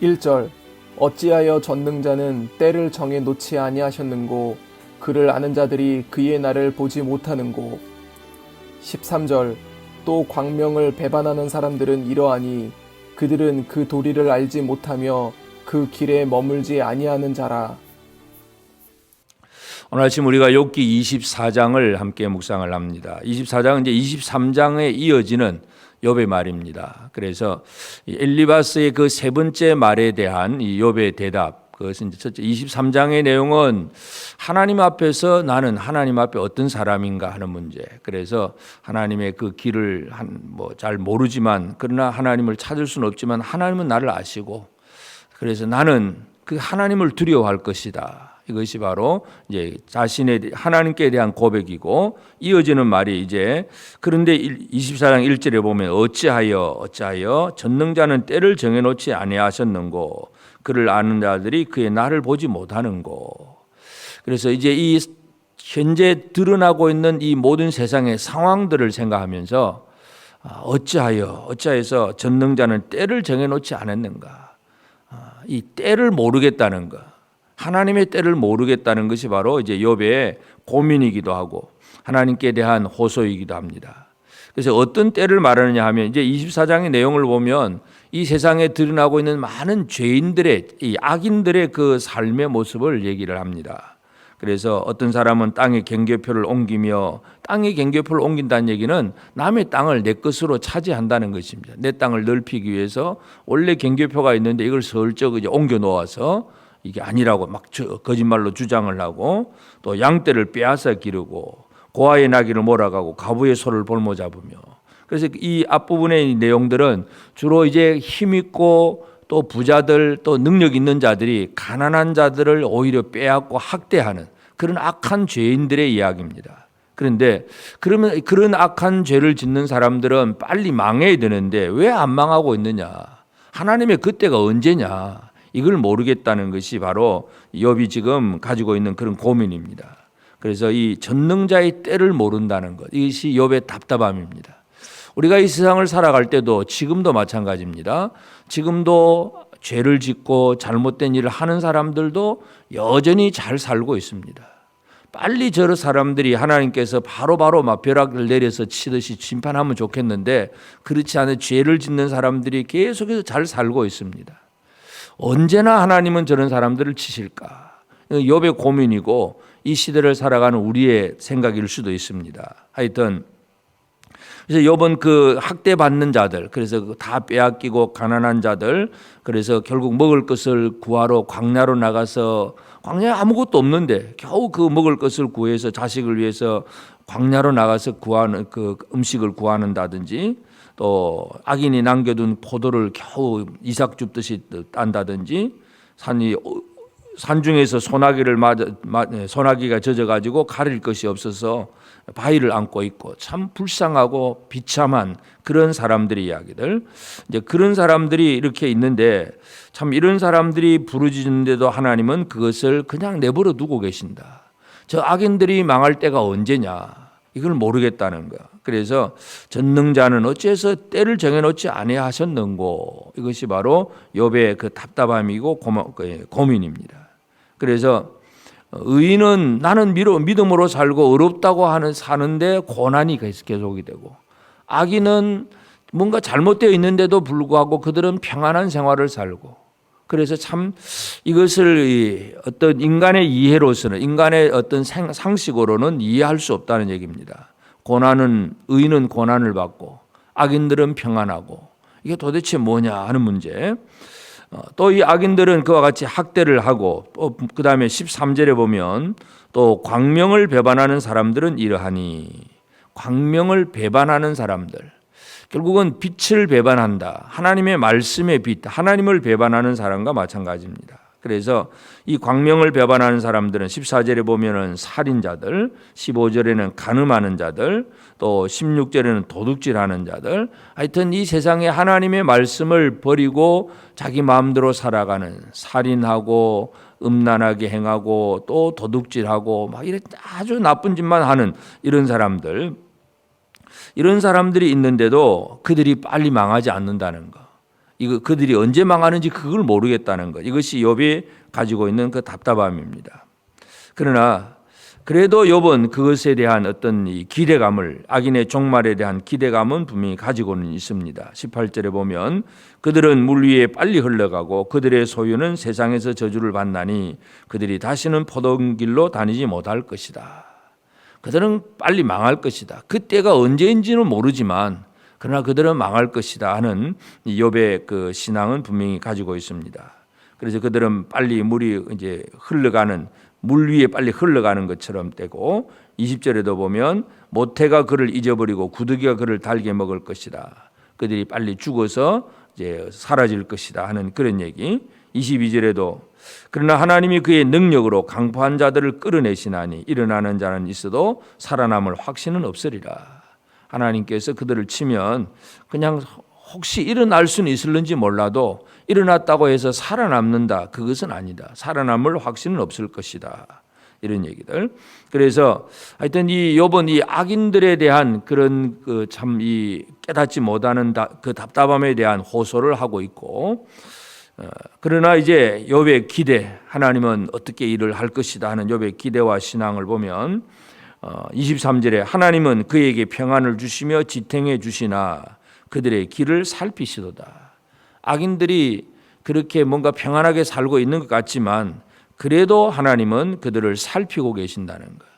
1절 어찌하여 전능자는 때를 정해 놓지 아니하셨는고 그를 아는 자들이 그의 날을 보지 못하는고. 13절 또 광명을 배반하는 사람들은 이러하니 그들은 그 도리를 알지 못하며 그 길에 머물지 아니하는 자라. 오늘 아침 우리가 욥기 24장을 함께 묵상을 합니다. 24장은 이제 23장에 이어지는 욥의 말입니다. 그래서 엘리바스의 그 세 번째 말에 대한 이 욥의 대답, 그것은 이제 첫째 23장의 내용은 하나님 앞에서 나는 하나님 앞에 어떤 사람인가 하는 문제. 그래서 하나님의 그 길을 잘 모르지만 그러나 하나님을 찾을 수는 없지만 하나님은 나를 아시고 그래서 나는 그 하나님을 두려워할 것이다. 이것이 바로 이제 자신의 하나님께 대한 고백이고, 이어지는 말이 이제 그런데 24장 1절에 보면 어찌하여 전능자는 때를 정해놓지 아니하셨는고 그를 아는 자들이 그의 날을 보지 못하는고. 그래서 이제 이 현재 드러나고 있는 이 모든 세상의 상황들을 생각하면서 어찌하여서 전능자는 때를 정해놓지 않았는가. 이 때를 모르겠다는 것, 하나님의 때를 모르겠다는 것이 바로 이제 욥의 고민이기도 하고 하나님께 대한 호소이기도 합니다. 그래서 어떤 때를 말하느냐 하면 이제 24장의 내용을 보면 이 세상에 드러나고 있는 많은 죄인들의, 이 악인들의 그 삶의 모습을 얘기를 합니다. 그래서 어떤 사람은 땅에 경계표를 옮기며, 땅에 경계표를 옮긴다는 얘기는 남의 땅을 내 것으로 차지한다는 것입니다. 내 땅을 넓히기 위해서 원래 경계표가 있는데 이걸 슬쩍 이제 옮겨 놓아서 이게 아니라고 막 거짓말로 주장을 하고, 또 양떼를 빼앗아 기르고 고아의 나귀를 몰아가고 가부의 소를 볼모 잡으며. 그래서 이 앞부분의 내용들은 주로 이제 힘 있고 또 부자들 또 능력 있는 자들이 가난한 자들을 오히려 빼앗고 학대하는 그런 악한 죄인들의 이야기입니다. 그런데 그러면 그런 악한 죄를 짓는 사람들은 빨리 망해야 되는데 왜 안 망하고 있느냐? 하나님의 그때가 언제냐? 이걸 모르겠다는 것이 바로 욥이 지금 가지고 있는 그런 고민입니다. 그래서 이 전능자의 때를 모른다는 것, 이것이 욥의 답답함입니다. 우리가 이 세상을 살아갈 때도 지금도 마찬가지입니다. 지금도 죄를 짓고 잘못된 일을 하는 사람들도 여전히 잘 살고 있습니다. 빨리 저런 사람들이 하나님께서 바로바로 막 벼락을 내려서 치듯이 심판하면 좋겠는데 그렇지 않은 죄를 짓는 사람들이 계속해서 잘 살고 있습니다. 언제나 하나님은 저런 사람들을 치실까? 욥의 고민이고 이 시대를 살아가는 우리의 생각일 수도 있습니다. 하여튼 그래서 욥은 그 학대받는 자들, 그래서 다 빼앗기고 가난한 자들, 그래서 결국 먹을 것을 구하러 광야로 나가서, 광야에 아무것도 없는데 겨우 그 먹을 것을 구해서 자식을 위해서 광야로 나가서 구하는 그 음식을 구하는다든지, 또 악인이 남겨둔 포도를 겨우 이삭 줍듯이 딴다든지, 산중에서 소나기가 젖어가지고 가릴 것이 없어서 바위를 안고 있고 참 불쌍하고 비참한 그런 사람들의 이야기들. 이제 그런 사람들이 이렇게 있는데 참 이런 사람들이 부르짖는데도 하나님은 그것을 그냥 내버려 두고 계신다. 저 악인들이 망할 때가 언제냐? 이걸 모르겠다는 거야. 그래서 전능자는 어찌해서 때를 정해놓지 아니하셨는고. 이것이 바로 욥의 그 답답함이고 고민입니다. 그래서 의인은 나는 믿음으로 살고 의롭다고 사는데 고난이 계속이 되고, 악인은 뭔가 잘못되어 있는데도 불구하고 그들은 평안한 생활을 살고, 그래서 참 이것을 어떤 인간의 이해로서는, 인간의 어떤 상식으로는 이해할 수 없다는 얘기입니다. 의인은 고난을 받고 악인들은 평안하고, 이게 도대체 뭐냐 하는 문제. 또 이 악인들은 그와 같이 학대를 하고, 그 다음에 13절에 보면 또 광명을 배반하는 사람들은 이러하니, 광명을 배반하는 사람들, 결국은 빛을 배반한다. 하나님의 말씀의 빛, 하나님을 배반하는 사람과 마찬가지입니다. 그래서 이 광명을 배반하는 사람들은 14절에 보면은 살인자들, 15절에는 간음하는 자들, 또 16절에는 도둑질하는 자들, 하여튼 이 세상에 하나님의 말씀을 버리고 자기 마음대로 살아가는, 살인하고 음란하게 행하고 또 도둑질하고 막 이런 아주 나쁜 짓만 하는 이런 사람들이 있는데도 그들이 빨리 망하지 않는다는 거. 이거 그들이 언제 망하는지 그걸 모르겠다는 것. 이것이 욥이 가지고 있는 그 답답함입니다. 그러나 그래도 욥은 그것에 대한 어떤 이 기대감을, 악인의 종말에 대한 기대감은 분명히 가지고는 있습니다. 18절에 보면 그들은 물 위에 빨리 흘러가고 그들의 소유는 세상에서 저주를 받나니 그들이 다시는 포도길로 다니지 못할 것이다. 그들은 빨리 망할 것이다. 그때가 언제인지는 모르지만 그러나 그들은 망할 것이다 하는 욥의 그 신앙은 분명히 가지고 있습니다. 그래서 그들은 빨리 물이 이제 흘러가는, 물 위에 빨리 흘러가는 것처럼 되고, 20절에도 보면 모태가 그를 잊어버리고 구더기가 그를 달게 먹을 것이다. 그들이 빨리 죽어서 이제 사라질 것이다 하는 그런 얘기. 22절에도 그러나 하나님이 그의 능력으로 강포한 자들을 끌어내시나니 일어나는 자는 있어도 살아남을 확신은 없으리라. 하나님께서 그들을 치면 그냥 혹시 일어날 수는 있을는지 몰라도 일어났다고 해서 살아남는다, 그것은 아니다. 살아남을 확신은 없을 것이다. 이런 얘기들. 그래서 하여튼 이 욥은 이 악인들에 대한 그런 그 참 이 깨닫지 못하는 그 답답함에 대한 호소를 하고 있고, 그러나 이제 욥의 기대, 하나님은 어떻게 일을 할 것이다 하는 욥의 기대와 신앙을 보면 23절에 하나님은 그에게 평안을 주시며 지탱해 주시나 그들의 길을 살피시도다. 악인들이 그렇게 뭔가 평안하게 살고 있는 것 같지만 그래도 하나님은 그들을 살피고 계신다는 것.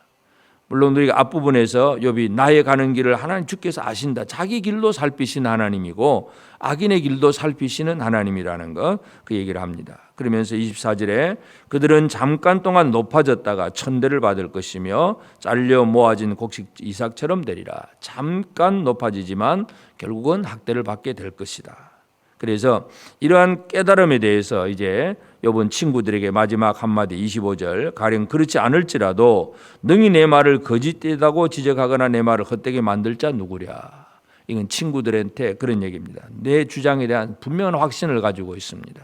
물론 우리가 앞부분에서 욥이 나의 가는 길을 하나님 주께서 아신다. 자기 길도 살피신 하나님이고 악인의 길도 살피시는 하나님이라는 것, 그 얘기를 합니다. 그러면서 24절에 그들은 잠깐 동안 높아졌다가 천대를 받을 것이며 잘려 모아진 곡식 이삭처럼 되리라. 잠깐 높아지지만 결국은 학대를 받게 될 것이다. 그래서 이러한 깨달음에 대해서 이제 욥은 친구들에게 마지막 한마디 25절, 가령 그렇지 않을지라도 능히 내 말을 거짓되다고 지적하거나 내 말을 헛되게 만들 자 누구랴. 이건 친구들한테 그런 얘기입니다. 내 주장에 대한 분명한 확신을 가지고 있습니다.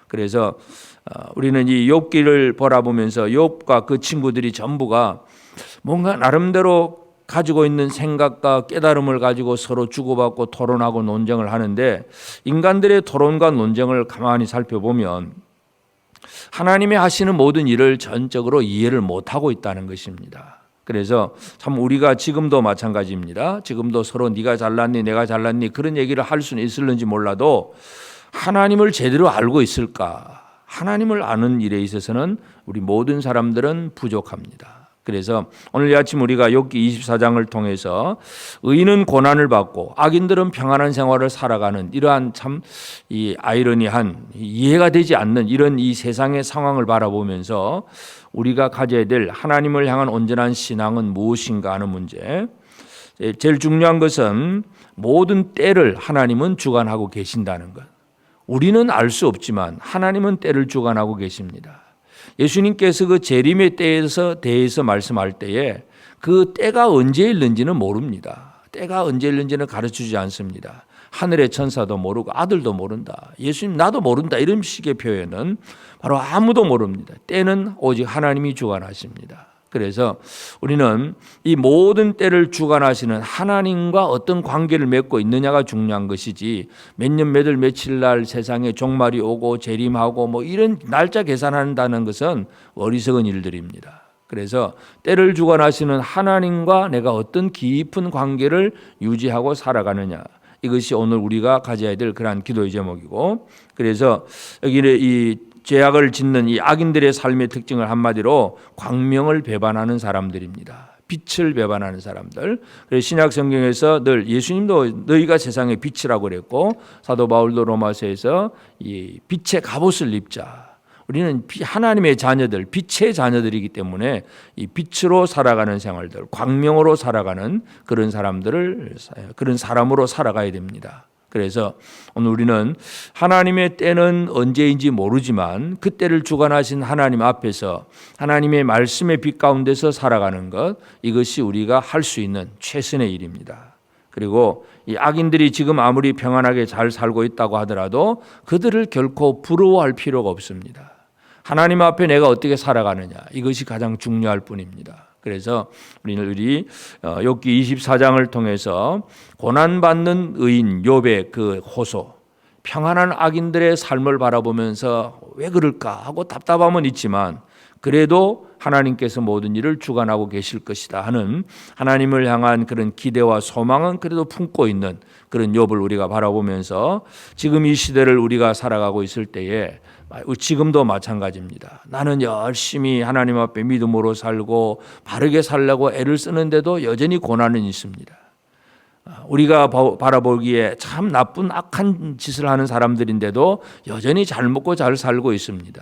그래서 우리는 이 욥기를 바라보면서 욥과 그 친구들이 전부가 뭔가 나름대로 가지고 있는 생각과 깨달음을 가지고 서로 주고받고 토론하고 논쟁을 하는데, 인간들의 토론과 논쟁을 가만히 살펴보면 하나님이 하시는 모든 일을 전적으로 이해를 못하고 있다는 것입니다. 그래서 참 우리가 지금도 마찬가지입니다. 지금도 서로 네가 잘났니 내가 잘났니 그런 얘기를 할 수는 있을는지 몰라도 하나님을 제대로 알고 있을까? 하나님을 아는 일에 있어서는 우리 모든 사람들은 부족합니다. 그래서 오늘 아침 우리가 욥기 24장을 통해서 의인은 고난을 받고 악인들은 평안한 생활을 살아가는 이러한 참 이 아이러니한 이해가 되지 않는 이런 이 세상의 상황을 바라보면서 우리가 가져야 될 하나님을 향한 온전한 신앙은 무엇인가 하는 문제. 제일 중요한 것은 모든 때를 하나님은 주관하고 계신다는 것. 우리는 알 수 없지만 하나님은 때를 주관하고 계십니다. 예수님께서 그 재림의 때에서 대해서 말씀할 때에 그 때가 언제 있는지는 모릅니다. 때가 언제 있는지는 가르쳐주지 않습니다. 하늘의 천사도 모르고 아들도 모른다. 예수님 나도 모른다. 이런 식의 표현은 바로 아무도 모릅니다. 때는 오직 하나님이 주관하십니다. 그래서 우리는 이 모든 때를 주관하시는 하나님과 어떤 관계를 맺고 있느냐가 중요한 것이지, 몇 년 몇 월 며칠 날 세상에 종말이 오고 재림하고 뭐 이런 날짜 계산한다는 것은 어리석은 일들입니다. 그래서 때를 주관하시는 하나님과 내가 어떤 깊은 관계를 유지하고 살아가느냐, 이것이 오늘 우리가 가져야 될 그러한 기도의 제목이고, 그래서 여기는 이 죄악을 짓는 이 악인들의 삶의 특징을 한마디로 광명을 배반하는 사람들입니다. 빛을 배반하는 사람들. 그래서 신약 성경에서 늘 예수님도 너희가 세상의 빛이라고 그랬고, 사도 바울도 로마서에서 이 빛의 갑옷을 입자. 우리는 하나님의 자녀들, 빛의 자녀들이기 때문에 이 빛으로 살아가는 생활들, 광명으로 살아가는 그런 사람들을, 그런 사람으로 살아가야 됩니다. 그래서 오늘 우리는 하나님의 때는 언제인지 모르지만 그 때를 주관하신 하나님 앞에서 하나님의 말씀의 빛 가운데서 살아가는 것, 이것이 우리가 할 수 있는 최선의 일입니다. 그리고 이 악인들이 지금 아무리 평안하게 잘 살고 있다고 하더라도 그들을 결코 부러워할 필요가 없습니다. 하나님 앞에 내가 어떻게 살아가느냐, 이것이 가장 중요할 뿐입니다. 그래서 우리는 욥기 24장을 통해서 고난받는 의인 욥의 그 호소, 평안한 악인들의 삶을 바라보면서 왜 그럴까 하고 답답함은 있지만 그래도 하나님께서 모든 일을 주관하고 계실 것이다 하는 하나님을 향한 그런 기대와 소망은 그래도 품고 있는 그런 욥을 우리가 바라보면서 지금 이 시대를 우리가 살아가고 있을 때에 지금도 마찬가지입니다. 나는 열심히 하나님 앞에 믿음으로 살고 바르게 살려고 애를 쓰는데도 여전히 고난은 있습니다. 우리가 바라보기에 참 나쁜 악한 짓을 하는 사람들인데도 여전히 잘 먹고 잘 살고 있습니다.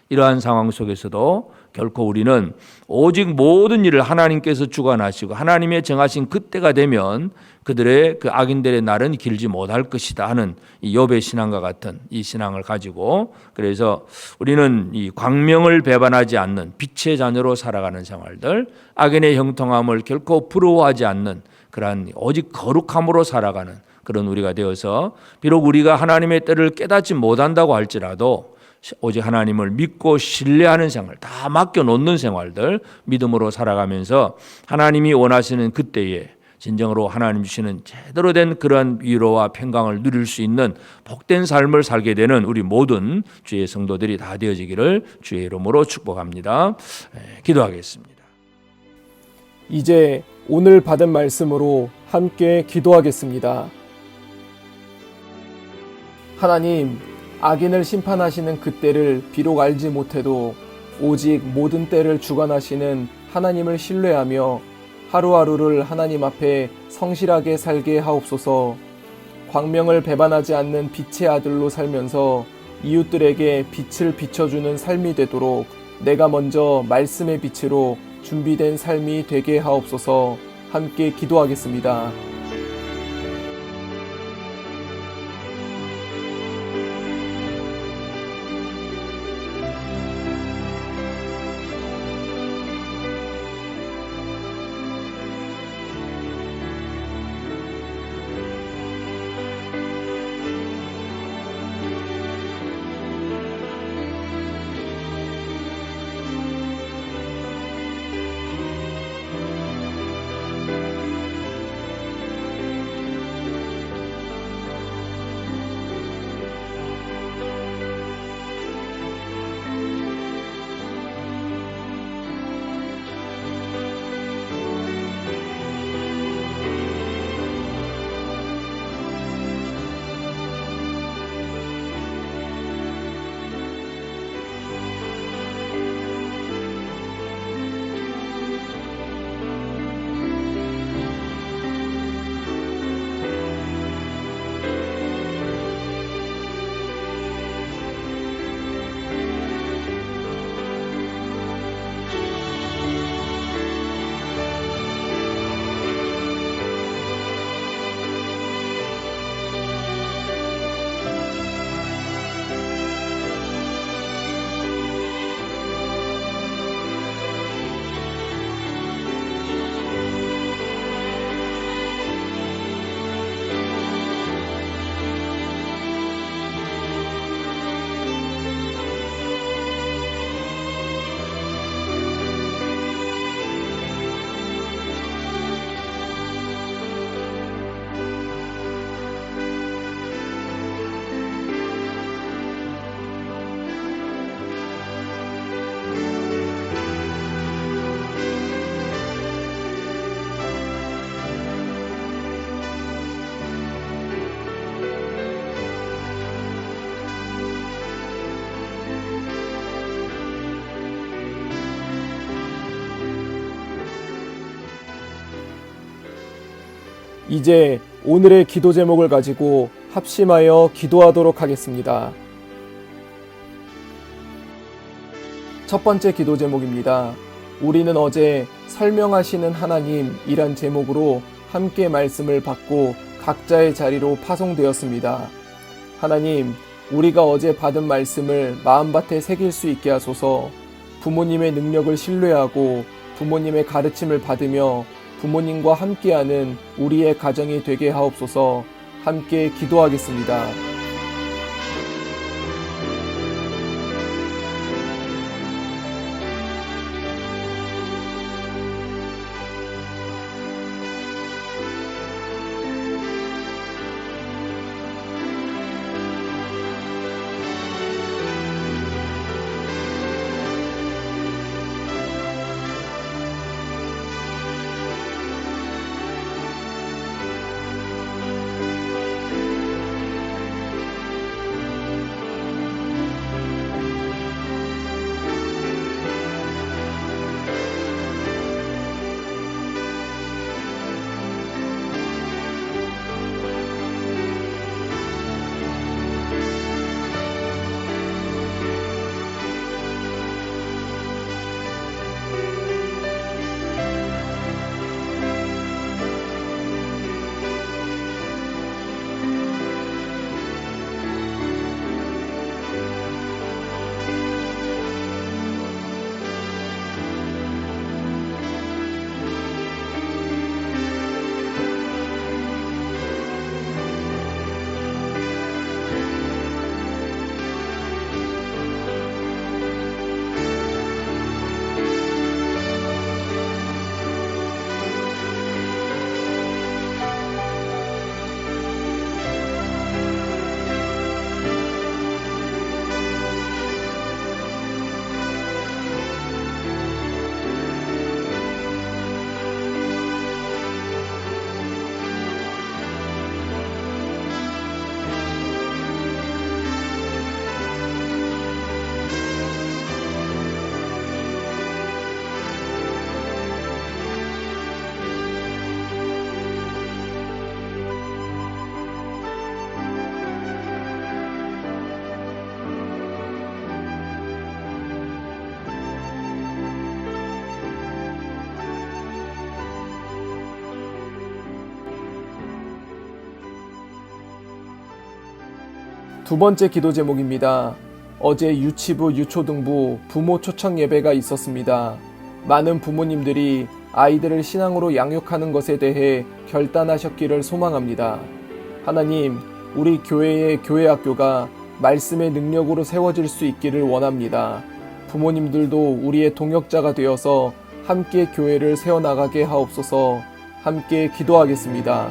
이러한 상황 속에서도 결코 우리는 오직 모든 일을 하나님께서 주관하시고 하나님의 정하신 그때가 되면 그들의 그 악인들의 날은 길지 못할 것이다 하는 이 욥의 신앙과 같은 이 신앙을 가지고 그래서 우리는 이 광명을 배반하지 않는 빛의 자녀로 살아가는 생활들, 악인의 형통함을 결코 부러워하지 않는 그러한 오직 거룩함으로 살아가는 그런 우리가 되어서 비록 우리가 하나님의 때를 깨닫지 못한다고 할지라도 오직 하나님을 믿고 신뢰하는 생활, 다 맡겨놓는 생활들 믿음으로 살아가면서 하나님이 원하시는 그때에 진정으로 하나님 주시는 제대로 된 그런 위로와 평강을 누릴 수 있는 복된 삶을 살게 되는 우리 모든 주의 성도들이 다 되어지기를 주의 이름으로 축복합니다. 기도하겠습니다. 이제 오늘 받은 말씀으로 함께 기도하겠습니다. 하나님, 악인을 심판하시는 그때를 비록 알지 못해도 오직 모든 때를 주관하시는 하나님을 신뢰하며 하루하루를 하나님 앞에 성실하게 살게 하옵소서. 광명을 배반하지 않는 빛의 아들로 살면서 이웃들에게 빛을 비춰주는 삶이 되도록 내가 먼저 말씀의 빛으로 준비된 삶이 되게 하옵소서. 함께 기도하겠습니다. 이제 오늘의 기도 제목을 가지고 합심하여 기도하도록 하겠습니다. 첫 번째 기도 제목입니다. 우리는 어제 설명하시는 하나님이란 제목으로 함께 말씀을 받고 각자의 자리로 파송되었습니다. 하나님, 우리가 어제 받은 말씀을 마음밭에 새길 수 있게 하소서. 부모님의 능력을 신뢰하고 부모님의 가르침을 받으며 부모님과 함께하는 우리의 가정이 되게 하옵소서. 함께 기도하겠습니다. 두 번째 기도 제목입니다. 어제 유치부, 유초등부 부모 초청 예배가 있었습니다. 많은 부모님들이 아이들을 신앙으로 양육하는 것에 대해 결단하셨기를 소망합니다. 하나님, 우리 교회의 교회학교가 말씀의 능력으로 세워질 수 있기를 원합니다. 부모님들도 우리의 동역자가 되어서 함께 교회를 세워나가게 하옵소서. 함께 기도하겠습니다.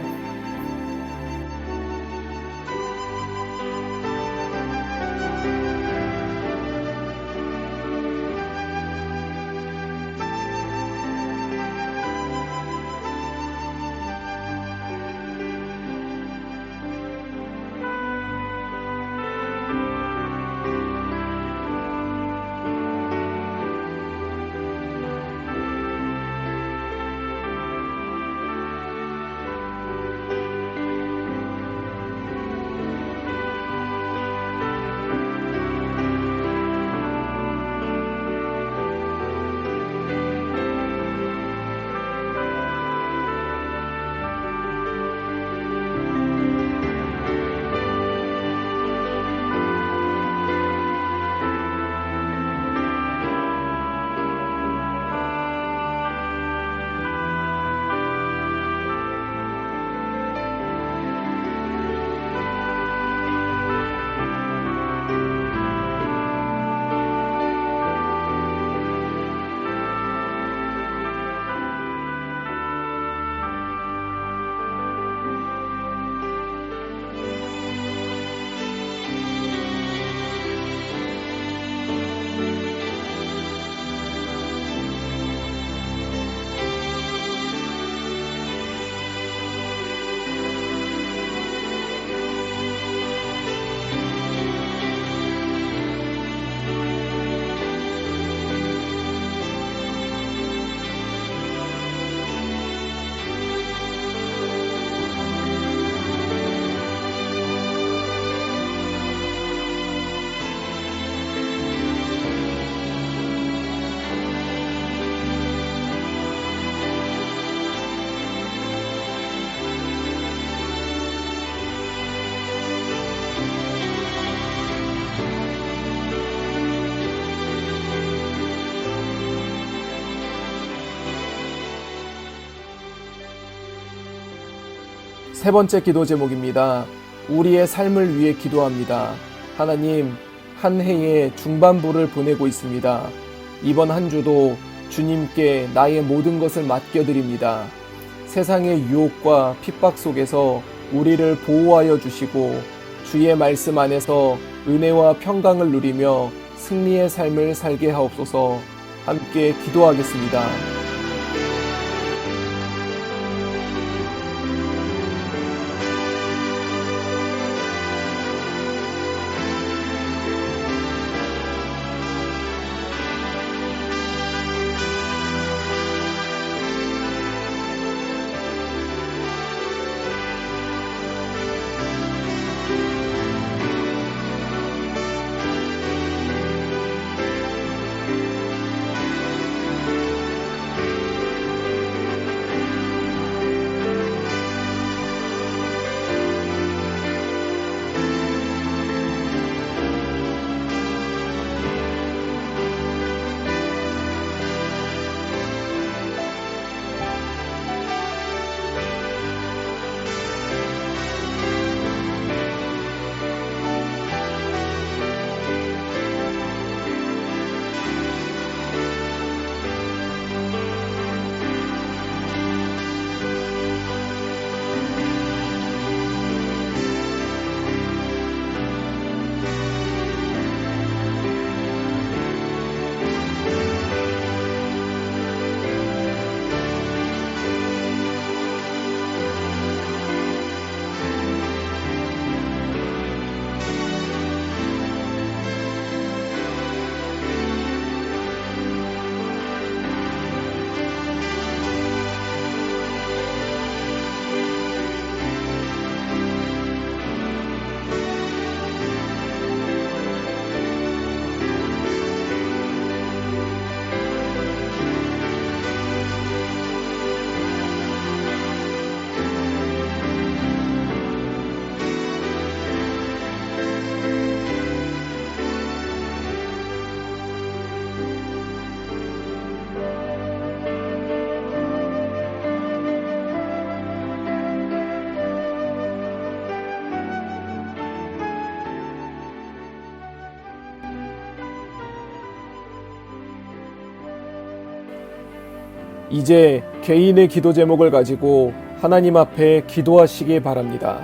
세 번째 기도 제목입니다. 우리의 삶을 위해 기도합니다. 하나님, 한 해의 중반부를 보내고 있습니다. 이번 한 주도 주님께 나의 모든 것을 맡겨드립니다. 세상의 유혹과 핍박 속에서 우리를 보호하여 주시고 주의 말씀 안에서 은혜와 평강을 누리며 승리의 삶을 살게 하옵소서. 함께 기도하겠습니다. 이제 개인의 기도 제목을 가지고 하나님 앞에 기도하시기 바랍니다.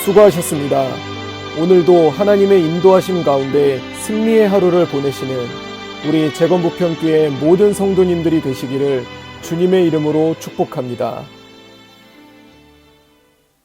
수고하셨습니다. 오늘도 하나님의 인도하심 가운데 승리의 하루를 보내시는 우리 재건부평교회 모든 성도님들이 되시기를 주님의 이름으로 축복합니다.